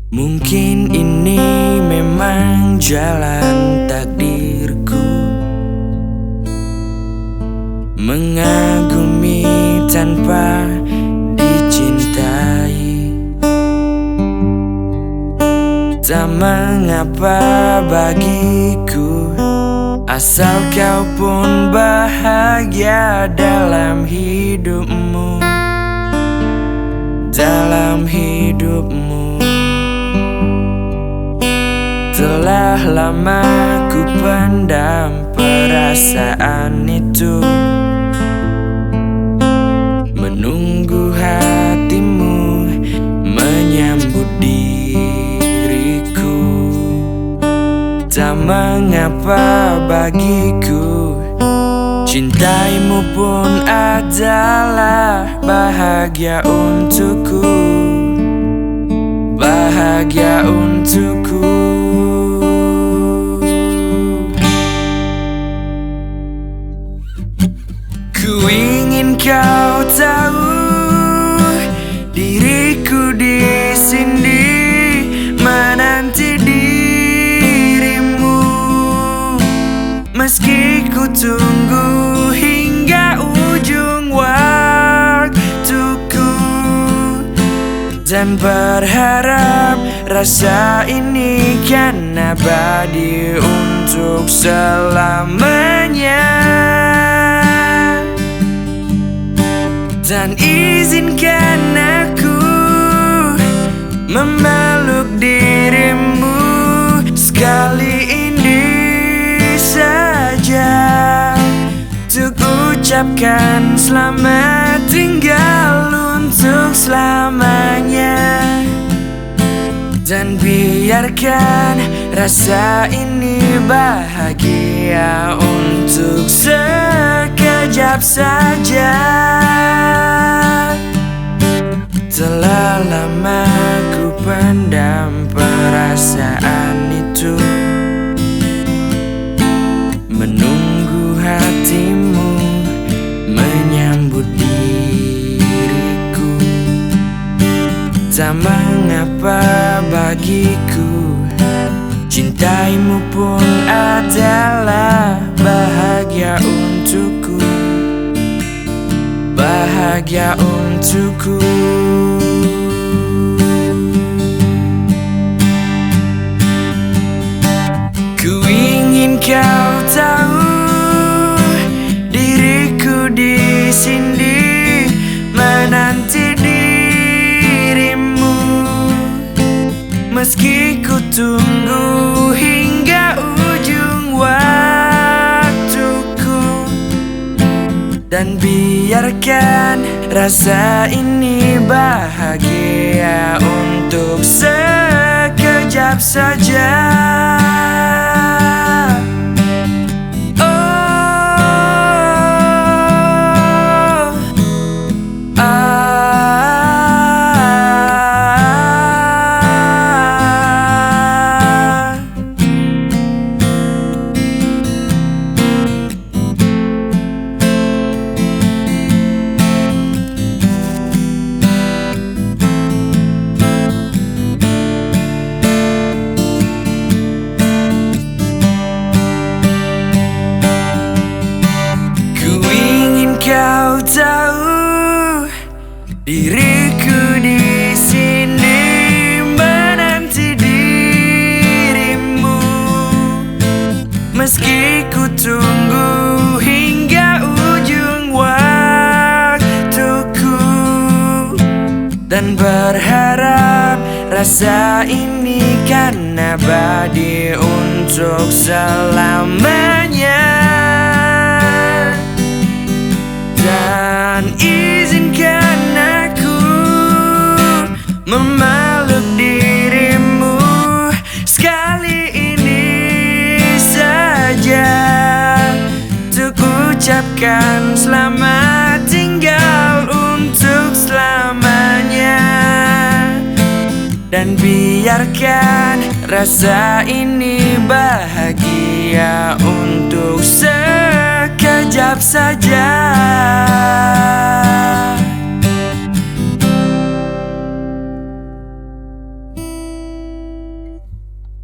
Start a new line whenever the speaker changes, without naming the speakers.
Mungkin ini memang jalan takdirku, mengagumi tanpa dicintai. Tak mengapa bagiku, asal kau pun bahagia dalam hidupmu, dalam hidupmu. Telah lama ku pendam perasaan itu, menunggu hatimu menyambut diriku. Tak mengapa bagiku, cintaimu pun adalah bahagia untukku, bahagia untukku. Ku ingin kau tahu, diriku di sini menanti dirimu, meski ku tunggu hingga ujung waktuku, dan berharap rasa ini kan abadi untuk selamanya. Dan izinkan aku memeluk dirimu sekali ini saja, untuk ucapkan selamat tinggal untuk selamanya. Dan biarkan rasa ini bahagia untuk sekejap saja. Telah lama ku pendam perasaan itu, menunggu hatimu menyambut diriku. Tak mengapa bagiku, cintaimu pun adalah bahagia untukku, bahagia untukku. Ku ingin kau tahu, diriku di sini menanti dirimu, meski ku tunggu hingga ujung waktuku. Dan biarkan rasa ini bahagia untuk sekejap saja. Kau tahu, diriku di sini menanti dirimu, meski ku tunggu hingga ujung waktuku, dan berharap rasa ini kan abadi untuk selamanya. Dan izinkan aku memeluk dirimu sekali ini saja, untuk ucapkan selamat tinggal untuk selamanya. Dan biarkan rasa ini bahagia untuk sekejap saja.